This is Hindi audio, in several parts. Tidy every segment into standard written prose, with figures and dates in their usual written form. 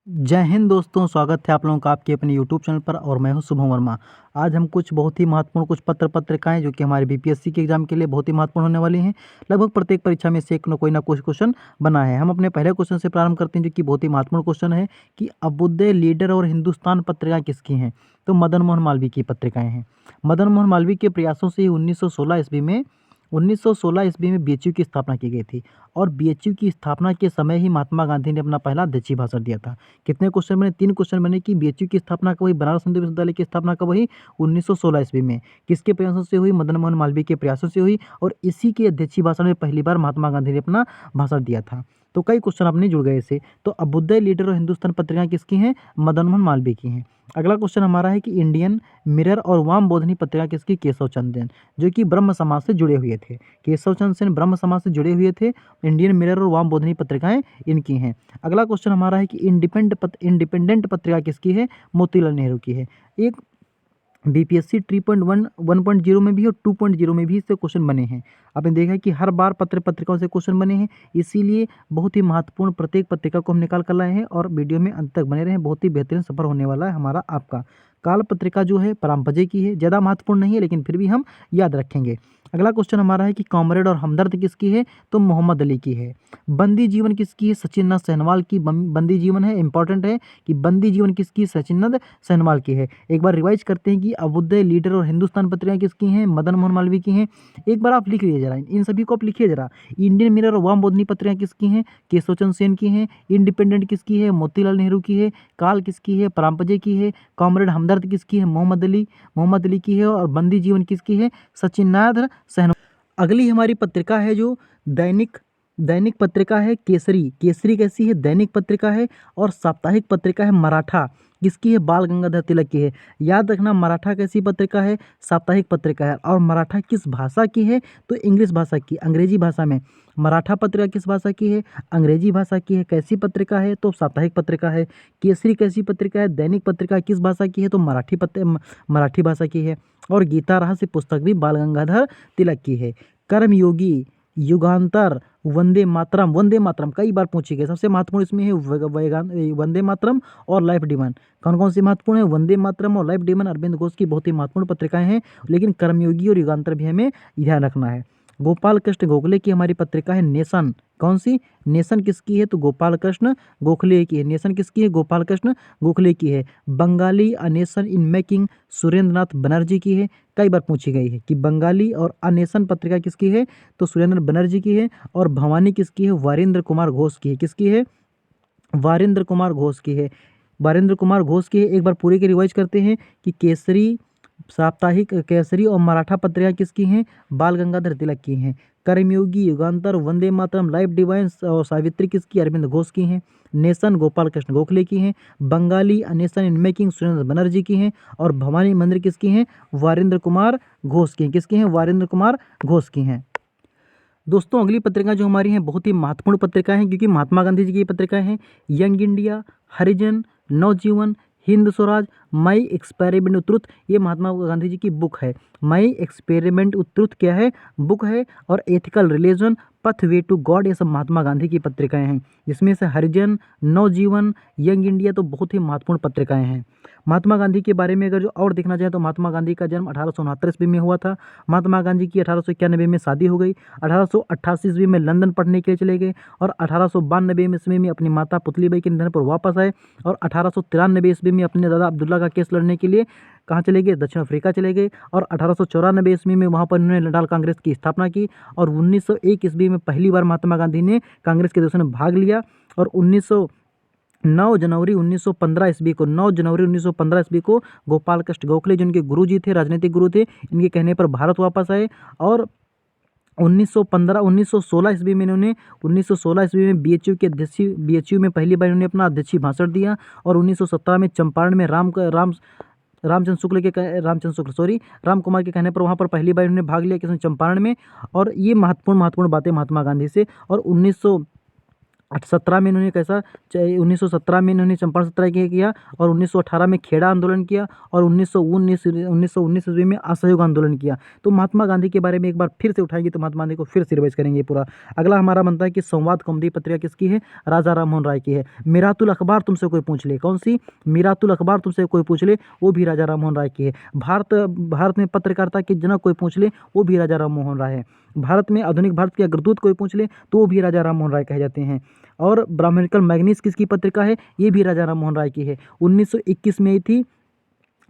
जय हिंद दोस्तों, स्वागत है आप लोगों का आपके अपने यूट्यूब चैनल पर और मैं हूं शुभम वर्मा। आज हम कुछ बहुत ही महत्वपूर्ण कुछ पत्रिकाएं जो कि हमारे बीपीएससी के एग्जाम के लिए बहुत ही महत्वपूर्ण होने वाली हैं। लगभग प्रत्येक परीक्षा में से एक न कोई ना कुछ क्वेश्चन बना है। हम अपने पहले क्वेश्चन से प्रारंभ करते हैं जो कि बहुत ही महत्वपूर्ण क्वेश्चन है कि अभ्युदय, लीडर और हिंदुस्तान पत्रिकाएं किसकी हैं। तो मदन मोहन मालवीय की पत्रिकाएं हैं। मदन मोहन मालवीय के प्रयासों से 1916 ईस्वी में बीएचयू की स्थापना की गई थी और बीएचयू की स्थापना के समय ही महात्मा गांधी ने अपना पहला अध्यक्षीय भाषण दिया था। कितने क्वेश्चन बने? 3 क्वेश्चन बने कि बीएचयू की स्थापना कब हुई, बनारस हिंदू विश्वविद्यालय की स्थापना कब हुई? 1916 ईस्वी में। किसके प्रयासों से हुई? मदन मोहन मालवीय के प्रयासों से हुई और इसी के अध्यक्षीय भाषण में पहली बार महात्मा गांधी ने अपना भाषण दिया था। तो कई क्वेश्चन अपने जुड़ गए इससे। तो अभ्युदय, लीडर और हिंदुस्तान पत्रिकाएं किसकी हैं? मदन मोहन मालवीय की हैं। अगला क्वेश्चन हमारा है कि इंडियन मिरर और वाम बोधनी पत्रिका किसकी? केशव चंद्र सेन, जो कि ब्रह्म समाज से जुड़े हुए थे। केशव चंद्र सेन ब्रह्म समाज से जुड़े हुए थे। इंडियन मिरर और वाम बोधनी पत्रिकाएं इनकी हैं। अगला क्वेश्चन हमारा है कि इंडिपेंडेंट पत्रिका किसकी है? मोतीलाल नेहरू की है। एक बीपीएससी 3.1 1.0 में भी और 2.0 में भी इससे क्वेश्चन बने हैं। आपने देखा है कि हर बार पत्रिकाओं से क्वेश्चन बने हैं, इसीलिए बहुत ही महत्वपूर्ण प्रत्येक पत्रिका को हम निकाल कर लाए हैं और वीडियो में अंत तक बने रहें। बहुत ही बेहतरीन सफर होने वाला है हमारा आपका। काल पत्रिका जो है परांपजे की है, ज़्यादा महत्वपूर्ण नहीं है लेकिन फिर भी हम याद रखेंगे। अगला क्वेश्चन हमारा है कि कॉमरेड और हमदर्द किसकी है? तो मोहम्मद अली की है। बंदी जीवन किसकी है? सचिन सहनवाल की बंदी जीवन है। इंपॉर्टेंट है कि बंदी जीवन किसकी? सचिन सहनवाल की है। एक बार रिवाइज करते हैं कि अभ्युदय, लीडर और हिंदुस्तान पत्रिकाएं किसकी हैं? मदन मोहन मालवीय की हैं। एक बार आप लिख लीजिए जरा, इन सभी को आप लिखिए जरा। इंडियन मिरर और वाम बोधनी पत्रिकाएं किसकी हैं? केशव चंद्र सेन की हैं। इंडिपेंडेंट किसकी है? मोतीलाल नेहरू की है। काल किसकी है? परांपजे की है। कॉमरेड हमदर्द किसकी है? मोहम्मद अली की है। और बंदी जीवन किसकी है? सचिन सहनवाल। अगली हमारी पत्रिका है जो दैनिक दैनिक पत्रिका है केसरी। केसरी कैसी है? दैनिक पत्रिका है। और साप्ताहिक पत्रिका है मराठा। किसकी है? बाल गंगाधर तिलक की है। याद रखना, मराठा कैसी पत्रिका है? साप्ताहिक पत्रिका है। और मराठा किस भाषा की है? तो इंग्लिश भाषा की, अंग्रेजी भाषा में। मराठा पत्रिका किस भाषा की है? अंग्रेजी भाषा की है। कैसी पत्रिका है? तो साप्ताहिक पत्रिका है। केसरी कैसी पत्रिका है? दैनिक पत्रिका। किस भाषा की है? तो मराठी भाषा की है। और गीता रहस्य पुस्तक भी बाल गंगाधर तिलक की है। कर्मयोगी, युगांतर, वंदे मातरम कई बार पूछी गई। सबसे महत्वपूर्ण इसमें है वंदे मातरम और लाइफ डिमांड। कौन कौन सी महत्वपूर्ण है? वंदे मातरम और लाइफ डिमांड अरविंद घोष की बहुत ही महत्वपूर्ण पत्रिकाएं हैं, लेकिन कर्मयोगी और युगांतर भी हमें ध्यान रखना है। गोपाल कृष्ण गोखले की हमारी पत्रिका है नेशन। कौन सी? नेशन किसकी है? तो गोपाल कृष्ण गोखले की है। नेशन किसकी है? गोपाल कृष्ण गोखले की है। Bengali a nation in making Surendra Nath Banerjee की है। कई बार पूछी गई है कि बंगाली और अ नेशन पत्रिका किसकी है? तो सुरेंद्र बनर्जी की है। और भवानी किसकी है? वारिंद्र कुमार घोष की है। किसकी है? वारिंद्र कुमार घोष की है। वारिंद्र कुमार घोष की है। एक बार पूरे के रिवाइज करते हैं कि केसरी, साप्ताहिक, केसरी और मराठा पत्रिका किसकी हैं? बाल गंगाधर तिलक की हैं। कर्मयोगी, युगांतर, वंदे मातरम, लाइफ डिवाइन और सावित्री किसकी? अरविंद घोष की हैं। नेशन गोपाल कृष्ण गोखले की हैं। Bengali a nation in making Surendra Banerjee की हैं। और भवानी मंदिर किसकी हैं? वारिंद्र कुमार घोष की हैं। किसकी हैं? वारिंद्र कुमार घोष की हैं। दोस्तों अगली पत्रिका जो हमारी हैं बहुत ही महत्वपूर्ण पत्रिका हैं, क्योंकि महात्मा गांधी जी की पत्रिकाएं हैं। Young India, Harijan, Navjivan, Hind Swaraj, my experiment with truth, ये महात्मा गांधी जी की बुक है। माई एक्सपेरिमेंट विथ ट्रुथ क्या है? बुक है। और एथिकल रिलीजन, पथ वे टू गॉड, ये सब महात्मा गांधी की पत्रिकाएं हैं। जिसमें से हरिजन, नवजीवन, यंग इंडिया तो बहुत ही महत्वपूर्ण पत्रिकाएं हैं। महात्मा गांधी के बारे में अगर जो और देखना चाहें तो महात्मा गांधी का जन्म 1869 ईस्वी में हुआ था। महात्मा गांधी की 1891 में शादी हो गई। 1888 ईस्वी में लंदन पढ़ने के लिए चले गए और 1892 ईस्वी में अपनी माता पुतलीबाई के निधन पर वापस आए। और 1893 ईस्वी में अपने दादा अब्दुल्ला का केस लड़ने के लिए कहाँ चले गए? दक्षिण अफ्रीका चले गए। और 1894 ईस्वी में वहाँ पर इन्होंने नडाल कांग्रेस की स्थापना की। और 1901 ईस्वी में पहली बार महात्मा गांधी ने कांग्रेस के दिवसों में भाग लिया। और 9 जनवरी 1915 ईस्वी को गोपाल कृष्ण गोखले, जो इनके गुरु जी थे, राजनीतिक गुरु थे, इनके कहने पर भारत वापस आए। और 1916 ईस्वी में इन्होंने 1916 ईस्वी में बीएचयू में पहली बार इन्होंने अपना अध्यक्षीय भाषण दिया। और 1917 में चंपारण में राम कुमार के कहने पर वहाँ पर पहली बार इन्होंने भाग लिया किसमें? चंपारण में। और ये महत्वपूर्ण बातें महात्मा गांधी से। और 17 में इन्होंने कैसा 1917 में इन्होंने चंपारण सत्याग्रह किया और 1918 में खेड़ा आंदोलन किया और 1919 ईस्वी में असहयोग आंदोलन किया। तो महात्मा गांधी के बारे में एक बार फिर से उठाएंगे तो महात्मा गांधी को फिर से रिवाइज करेंगे पूरा। अगला हमारा बनता है कि संवाद कौमुदी पत्रिका किसकी है? राजा राम मोहन राय की है। मिरातुल अखबार तुमसे कोई पूछ ले, कौन सी? मिरातुल अखबार तुमसे कोई पूछ ले, वो भी राजा राम मोहन राय की है। भारत में पत्रकारिता के जनक कोई पूछ ले, वो भी राजा राम मोहन राय है। भारत में आधुनिक भारत के अग्रदूत कोई पूछ ले तो वो भी राजा राम मोहन राय कहे जाते हैं। और ब्राह्मणिकल मैगनीज किसकी पत्रिका है? ये भी राजा राम मोहन राय की है। 1921 में आई थी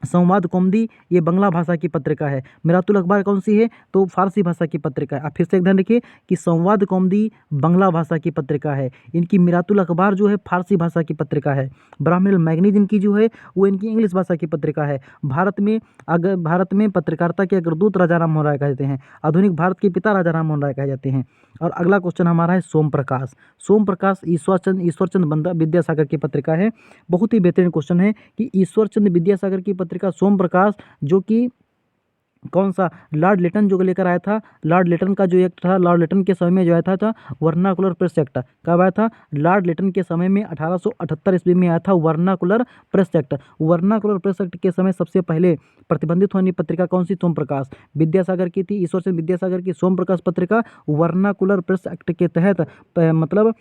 संवाद कौमुदी, ये बांग्ला भाषा की पत्रिका है। मिरातुल अखबार कौन सी है? तो फारसी भाषा की पत्रिका है। आप फिर से एक ध्यान रखिए कि संवाद कौमुदी बांग्ला भाषा की पत्रिका है, इनकी मिरातुल अखबार जो है फारसी भाषा की पत्रिका है। ब्राह्मणिकल मैगनीज इनकी जो है वो इनकी इंग्लिश भाषा की पत्रिका है। भारत में पत्रकारिता के अग्रदूत राजा राम मोहन राय कहते हैं। आधुनिक भारत के पिता राजा राम मोहन राय कहे जाते हैं। और अगला क्वेश्चन हमारा है सोम प्रकाश। सोम प्रकाश ईश्वरचंद विद्यासागर की पत्रिका है। बहुत ही बेहतरीन क्वेश्चन है कि ईश्वरचंद विद्यासागर की पत्रिका सोम प्रकाश, जो कि कौन सा लॉर्ड लिटन जो लेकर आया था, लॉर्ड लिटन का जो एक्ट था, लॉर्ड लिटन के समय में जो आया था वर्नाकुलर प्रेस एक्ट कब आया था? लॉर्ड लिटन के समय में 1878 ईस्वी में आया था vernacular press act. Vernacular press act के समय सबसे पहले प्रतिबंधित होने पत्रिका कौन सी? सोम प्रकाश। विद्यासागर की थी, ईश्वरचंद विद्यासागर की सोम प्रकाश पत्रिका वर्नाकुलर प्रेस एक्ट के तहत मतलब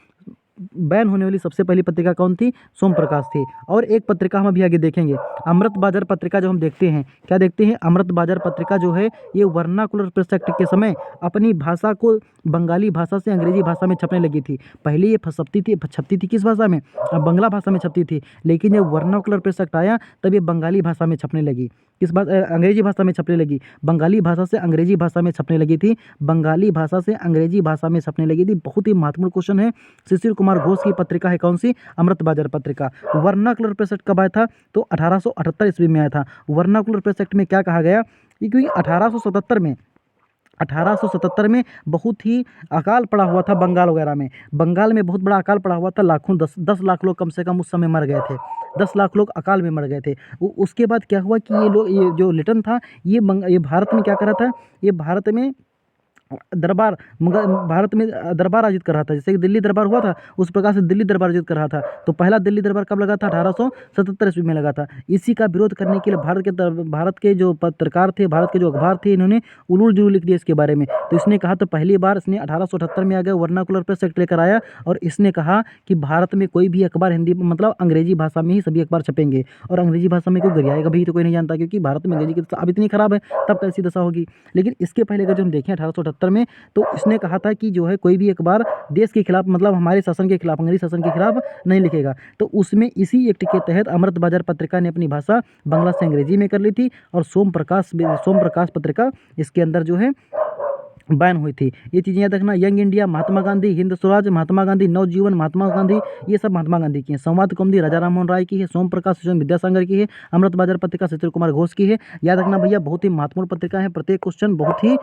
बैन होने वाली सबसे पहली पत्रिका कौन थी? सोम प्रकाश थी। और एक पत्रिका हम अभी आगे देखेंगे, अमृत बाजार पत्रिका जो हम देखते हैं, क्या देखते हैं? अमृत बाजार पत्रिका जो है ये वर्नाकुलर प्रेस एक्ट के समय अपनी भाषा को बंगाली भाषा से अंग्रेजी भाषा में छपने लगी थी। पहले ये छपती थी किस भाषा में? बांग्ला भाषा में छपती थी, लेकिन जब वर्नाकुलर प्रेस एक्ट आया तब ये बंगाली भाषा में छपने लगी। अंग्रेजी भाषा में छपने लगी। बंगाली भाषा से अंग्रेजी भाषा में छपने लगी थी। बंगाली भाषा से अंग्रेजी भाषा में छपने लगी थी। बहुत ही महत्वपूर्ण क्वेश्चन है। शिशिर कुमार घोष की पत्रिका है कौन सी? अमृत बाजार पत्रिका। वर्नाकुलर प्रेस एक्ट कब आया था? तो 1878 ईस्वी में आया था। वर्नाकुलर प्रेस एक्ट में क्या कहा गया? क्योंकि 1877 में बहुत ही अकाल पड़ा हुआ था बंगाल वगैरह में। बंगाल में बहुत बड़ा अकाल पड़ा हुआ था, 10 लाख लोग कम से कम उस समय मर गए थे। 10 लाख लोग अकाल में मर गए थे। उसके बाद क्या हुआ कि ये जो लिटन था ये भारत में क्या कर रहा था? ये भारत में दरबार आयोजित कर रहा था। जैसे कि दिल्ली दरबार हुआ था उस प्रकार से दिल्ली दरबार आयोजित कर रहा था। तो पहला दिल्ली दरबार कब लगा था? 1877 ईस्वी में लगा था। इसी का विरोध करने के लिए भारत के जो पत्रकार थे, भारत के जो अखबार थे, इन्होंने उलूल जुलूल लिख दिया इसके बारे में। तो इसने कहा, तो पहली बार इसने 1878 में आ गया वर्नाकुलर प्रेस एक्ट लेकर आया और इसने कहा कि भारत में कोई भी अखबार हिंदी मतलब अंग्रेजी भाषा में ही सभी अखबार छपेंगे। और अंग्रेजी भाषा में कोई गरियाएगा भी तो कोई नहीं जानता, क्योंकि भारत में अंग्रेजी की दशा अब इतनी खराब है, तब कैसी दशा होगी। लेकिन इसके पहले अगर हम देखें 1878 में, तो इसने कहा था कि जो है कोई भी अखबार देश के खिलाफ मतलब हमारे शासन के खिलाफ, अंग्रेजी शासन के खिलाफ नहीं लिखेगा। तो उसमें इसी एक्ट के तहत अमृत बाजार पत्रिका ने अपनी भाषा बांग्ला से अंग्रेजी में कर ली थी और सोम प्रकाश पत्रिका इसके अंदर जो है बैन हुई थी। ये चीज़ें याद रखना। यंग इंडिया महात्मा गांधी, हिंद स्वराज महात्मा गांधी, नवजीवन महात्मा गांधी, ये सब महात्मा गांधी की है। संवाद कौमुदी राजा राम मोहन राय की है। सोम प्रकाश विद्यासागर की है। अमृत बाजार पत्रिका शिशिर कुमार घोष की है। याद रखना भैया, बहुत ही महत्वपूर्ण पत्रिका है। प्रत्येक क्वेश्चन बहुत ही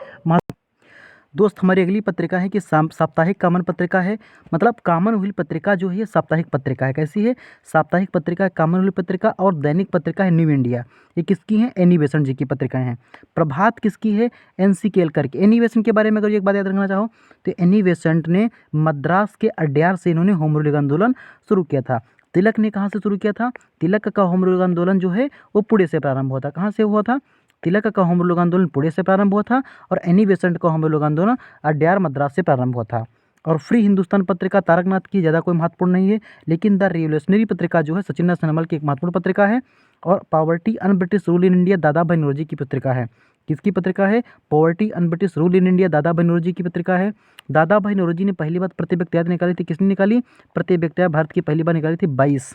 दोस्त, हमारी अगली पत्रिका है कि साप्ताहिक कॉमन पत्रिका है। मतलब कॉमनवेल्थ पत्रिका जो है ये साप्ताहिक पत्रिका है। कैसी है? साप्ताहिक पत्रिका है कॉमनवेल्थ पत्रिका। और दैनिक पत्रिका है न्यू इंडिया। ये किसकी है? एनी बेसेंट जी की पत्रिकाएं हैं। प्रभात किसकी है? NC केलकर की। एनी बेसेंट के बारे में अगर एक बात याद रखना चाहो तो एनी बेसेंट ने मद्रास के अड्यार से इन्होंने होम रूलिंग आंदोलन शुरू किया था। तिलक ने कहाँ से शुरू किया था? तिलक का होम रूलिंग आंदोलन जो है वो पुणे से प्रारंभ हुआ था। कहाँ से हुआ था? तिलक का होम रूल आंदोलन पुणे से प्रारंभ हुआ था और एनी बेसेंट का होम रूल आंदोलन अड्यार मद्रास से प्रारंभ हुआ था। और फ्री हिंदुस्तान पत्रिका तारकनाथ की ज़्यादा कोई महत्वपूर्ण नहीं है, लेकिन द रिवोल्यूशनरी पत्रिका जो है सचिन सनमल की एक महत्वपूर्ण पत्रिका है। और poverty un British rule in India दादा भाई नौरोजी की पत्रिका है। किसकी पत्रिका है? Poverty un British rule in India दादा भाई नौरोजी की पत्रिका है। दादा भाई नौरोजी ने पहली बार प्रति व्यक्ति निकाली थी। किसने निकाली? प्रति व्यक्ति भारत की पहली बार निकाली थी 22।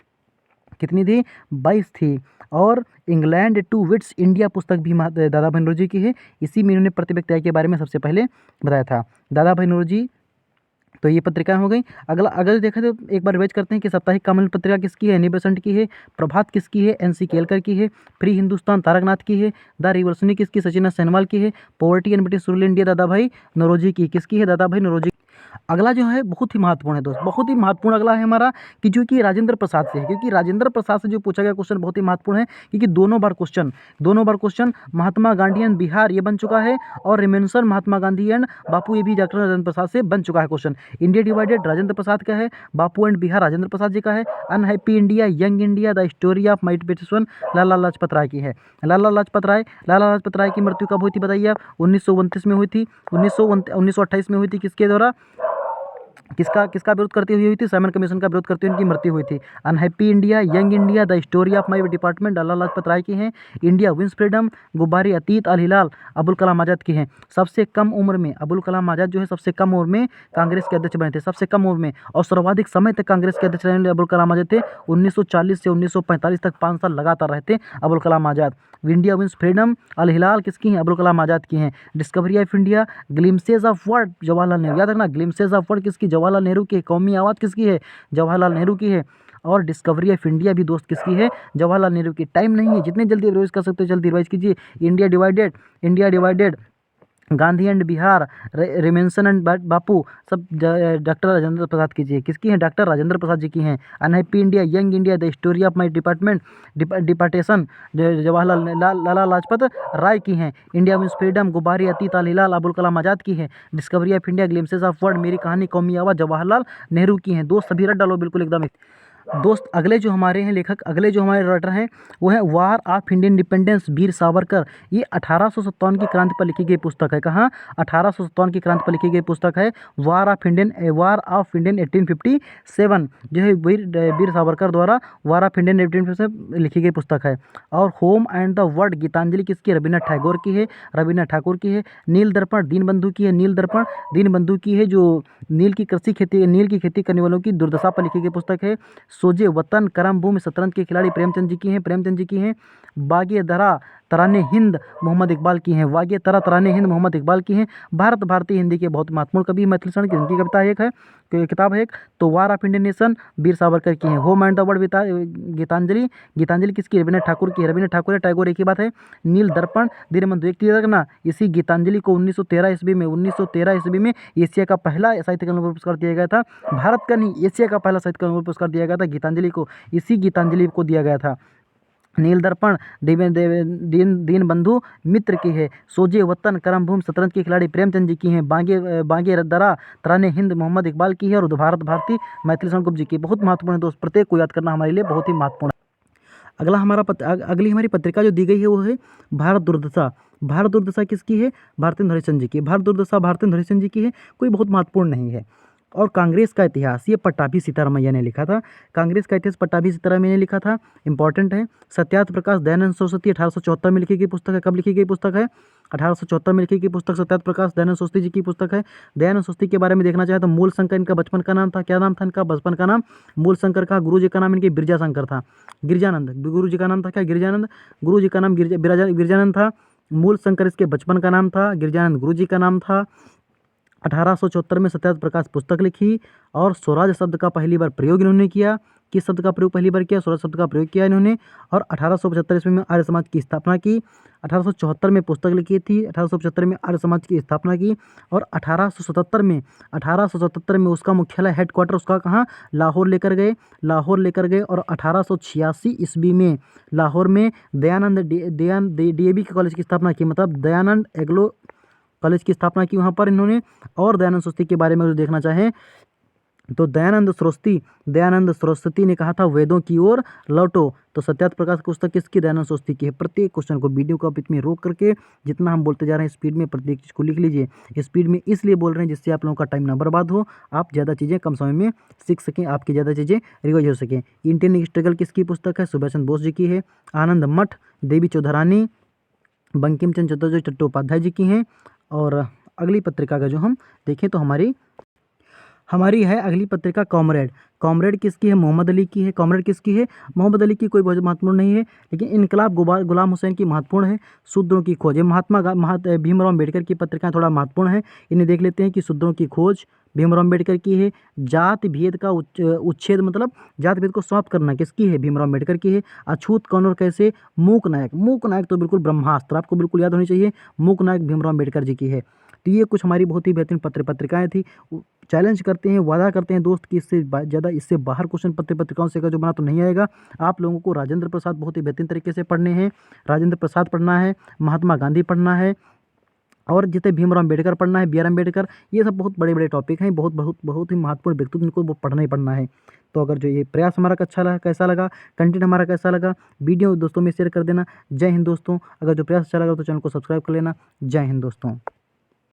कितनी थी? 22 थी। और इंग्लैंड टू विट्स इंडिया पुस्तक भी दादा भाई नौरोजी की है। इसी में इन्होंने प्रति व्यक्ति के बारे में सबसे पहले बताया था दादा भाई नौरोजी। तो ये पत्रिकाएं हो गई। अगर देखा तो एक बार रिवाइज करते हैं कि साप्ताहिक कॉमनवेल्थ पत्रिका किसकी है? एनी बेसेंट की है। प्रभात किसकी है? NC केलकर की है। फ्री हिंदुस्तान तारकनाथ की है। द रिवोल्यूशनरी किसकी? सचिन सनवाल की है। Poverty and British rule India दादा भाई नौरोजी की। किसकी है? दादा भाई नौरोजी। अगला जो है बहुत ही महत्वपूर्ण है दोस्त, बहुत ही महत्वपूर्ण अगला है हमारा कि जो कि राजेंद्र प्रसाद से है, क्योंकि राजेंद्र प्रसाद से जो पूछा गया क्वेश्चन बहुत ही महत्वपूर्ण है, क्योंकि दोनों बार क्वेश्चन महात्मा गांधी एंड बिहार ये बन चुका है, और रिमेंशन महात्मा गांधी एंड बापू ये भी डॉक्टर राजेंद्र प्रसाद से बन चुका है question. India divided Rajendra Prasad का है, बापू एंड बिहार राजेंद्र प्रसाद जी का है। Unhappy India, young India, the story of my petition Lala Lajpat Rai की है। लाला लाजपत राय की मृत्यु कब हुई थी बताइए आप? 1929 में हुई थी। 1928 में हुई थी। किसके द्वारा? किसका विरोध करते हुए हुई थी? साइमन कमीशन का विरोध करते हुए उनकी मृत्यु हुई थी। Unhappy India, young India, the story of my department Lala Lajpat Rai की हैं। इंडिया विंस फ्रीडम, गुब्बारी अतीत, अल हिलाल अबुल कलाम आज़ाद की हैं। सबसे कम उम्र में अबुल कलाम आज़ाद जो है सबसे कम उम्र में कांग्रेस के अध्यक्ष बने थे, सबसे कम उम्र में, और सर्वाधिक समय तक कांग्रेस के अध्यक्ष रहने अबुल कलाम आज़ाद थे। 1940 से 1945 तक 5 साल लगातार रहते Abul Kalam Azad. India wins freedom, अल हिलाल किसकी हैं? अबुल कलाम आज़ाद की हैं। Discovery of India, glimpses of world Jawaharlal Nehru, याद रखना ग्लिम्सेस ऑफ वर्ल्ड किसकी? जवाहरलाल नेहरू की। कौमी आवाज़ किसकी है? जवाहरलाल नेहरू की है। और डिस्कवरी ऑफ इंडिया भी दोस्त किसकी है? जवाहरलाल नेहरू की। टाइम नहीं है, जितने जल्दी रिवाइज कर सकते हो जल्दी रिवाइज कीजिए। India divided, Gandhi and Bihar, रिमेंशन एंड बापू, सब डॉक्टर राजेंद्र प्रसाद की जी किसकी हैं? डॉक्टर राजेंद्र प्रसाद जी की हैं। Unhappy India, young India, the story of my deportation Lala Lajpat Rai की हैं। इंडिया मीन्स फ्रीडम, गुब्बारी अतीत, अल हिलाल अबुल कलाम आज़ाद की है। Discovery of India, glimpses of world, मेरी कहानी, कौमी आवाज़ जवाहरलाल नेहरू की हैं। दोस्त सभी रट डालो बिल्कुल एकदम। दोस्त अगले जो हमारे हैं लेखक, अगले जो हमारे राइटर हैं वो है वार of Indian independence, Veer Savarkar. ये 1857 की क्रांति पर लिखी गई पुस्तक है। कहाँ? 1857 की क्रांति पर लिखी गई पुस्तक है वार ऑफ इंडियन 1857, जो है वीर सावरकर द्वारा वार ऑफ इंडियन 1857 लिखी गई पुस्तक है। और home and the world, Gitanjali किसकी? रविन्द्रनाथ टैगोर की है। रविन्द्रनाथ ठाकुर की है। नील दर्पण, दीनबंधु की है। नील दर्पण दीनबंधु की है, जो नील की खेती करने वालों की दुर्दशा पर लिखी गई पुस्तक है। सोजे वतन, करम भूमि, शतरंज के खिलाड़ी प्रेमचंद जी की हैं। बागे दरा तराने हिंद मोहम्मद इकबाल की हैं। वागे तरा तराने हिंद मोहम्मद इकबाल की हैं। भारत भारतीय हिंदी के बहुत महत्वपूर्ण कवि मैथिली शरण की इनकी कविता एक है, किताब है एक, तो war of Indian nation Veer Savarkar की हैं। Home and the world Gitanjali किसकी? रविन्द्रनाथ ठाकुर की है। रविन्द्रनाथ ठाकुर टैगोर एक ही बात है। नील दर्पण दीनबंधु, एक चीज रखना, इसी गीतांजलि को 1913 ईस्वी में एशिया का पहला साहित्य नोबेल पुरस्कार दिया गया था। भारत का नहीं, एशिया का पहला साहित्य नोबेल पुरस्कार दिया गया था गीतांजलि को, इसी गीतांजलि को दिया गया था। नील दर्पण दीनबंधु मित्र की है। सोजे वतन, करम भूमि, शतरंज के खिलाड़ी प्रेमचंद जी की हैं। बागे दरा तराने हिंद मोहम्मद इकबाल की है। और भारत भारती मैथिली शरण गुप्त जी की। बहुत महत्वपूर्ण है दोस्त, प्रत्येक को याद करना हमारे लिए बहुत ही महत्वपूर्ण है। अगली हमारी पत्रिका जो दी गई है वो है भारत दुर्दशा। भारत दुर्दशा किसकी है? भारतेंदु हरिश्चंद्र जी की। भारत दुर्दशा भारतेंदु हरिश्चंद्र जी की है, कोई बहुत महत्वपूर्ण नहीं है। और कांग्रेस का इतिहास, ये पट्टाभी सीतारामैया ने लिखा था। कांग्रेस का इतिहास पट्टाभी सीतारामैया ने लिखा था, इंपॉर्टेंट है। सत्यार्थ प्रकाश दयानंद सरस्वती 1874 में लिखी गई पुस्तक है। कब लिखी गई पुस्तक है? 1874 में लिखी गई पुस्तक सत्यार्थ प्रकाश दयानंद सरस्वती जी की पुस्तक है। दयानंद सरस्वती के बारे में देखना चाहे तो मूल शंकर इनका बचपन का नाम था। क्या नाम था इनका बचपन का नाम? मूल शंकर का। गुरु जी का नाम इनके बिरजा शंकर था। गिरजानंद, गुरु जी का नाम था क्या? गिरजानंद। गुरु जी का नाम गिरजानंद था। मूल शंकर इसके बचपन का नाम था। गिरजानंद गुरु जी का नाम था। 1874 में सत्यार्थ प्रकाश पुस्तक लिखी और स्वराज शब्द का पहली बार प्रयोग इन्होंने किया। किस शब्द का प्रयोग पहली बार किया? स्वराज शब्द का प्रयोग किया इन्होंने। और 1875 ईस्वी में आर्य समाज की स्थापना की। 1874 में पुस्तक लिखी थी। 1875 में आर्य समाज की स्थापना की। और 1877 में उसका मुख्यालय हेडक्वार्टर उसका कहाँ? लाहौर लेकर गए। और 1886 ईस्वी में लाहौर में दयानंद DAV के कॉलेज की स्थापना की, मतलब दयानंद एग्लो कॉलेज की स्थापना की वहाँ पर इन्होंने। और दयानंद सरस्वती के बारे में अगर देखना चाहें तो दयानंद सरस्वती ने कहा था वेदों की ओर लौटो। तो सत्यार्थ प्रकाश की पुस्तक किसकी? दयानंद सरस्वती की है। प्रत्येक क्वेश्चन को वीडियो को आप इतनी रोक करके जितना हम बोलते जा रहे हैं स्पीड में प्रत्येक चीज़ को लिख लीजिए। स्पीड में इसलिए बोल रहे हैं जिससे आप लोगों का टाइम ना बर्बाद हो, आप ज़्यादा चीज़ें कम समय में सीख सकें, आपकी ज़्यादा चीज़ें रिवाइज हो सकें। इंडियन स्ट्रगल किसकी पुस्तक है? सुभाष चंद्र बोस जी की है। आनंद मठ देवी चौधरानी बंकिम चंद्र चट्टोपाध्याय जी की हैं। और अगली पत्रिका का जो हम देखें तो हमारी है अगली पत्रिका कॉमरेड किसकी है? मोहम्मद अली की है। कॉमरेड किसकी है? मोहम्मद अली की कोई बहुत महत्वपूर्ण नहीं है, लेकिन इनकलाब गुलाम हुसैन की महत्वपूर्ण है। शूद्रों की खोज, भीमराव अम्बेडकर की पत्रिकाएं थोड़ा महत्वपूर्ण है, इन्हें देख लेते हैं कि शूद्रों की खोज भीमराव अम्बेडकर की है। जाति भेद का उच्छेद, मतलब जाति भेद को समाप्त करना किसकी है? भीमराव अम्बेडकर की है। अछूत कौन और कैसे? मूक नायक तो बिल्कुल ब्रह्मास्त्र, आपको बिल्कुल याद होनी चाहिए। मूक नायक भीमराव अम्बेडकर जी की है। तो ये कुछ हमारी बहुत ही बेहतरीन पत्रिकाएँ थी। चैलेंज करते हैं, वादा करते हैं दोस्त कि इससे ज़्यादा इससे बाहर क्वेश्चन पत्रिकाओं से का जो बना तो नहीं आएगा। आप लोगों को राजेंद्र प्रसाद बहुत ही बेहतरीन तरीके से पढ़ने हैं। राजेंद्र प्रसाद पढ़ना है, महात्मा गांधी पढ़ना है और जितने भीमराव अम्बेडकर पढ़ना है, बी.आर. अम्बेडकर, ये सब बहुत बड़े-बड़े टॉपिक हैं, बहुत ही महत्वपूर्ण व्यक्तित्व, इनको वो पढ़ना ही पढ़ना है। तो अगर जो ये प्रयास हमारा अच्छा लगा, कैसा लगा, कंटेंट हमारा कैसा लगा, वीडियो दोस्तों में शेयर कर देना। जय हिंद दोस्तों। अगर जो प्रयास अच्छा लगा तो चैनल को सब्सक्राइब कर लेना। जय हिंद दोस्तों।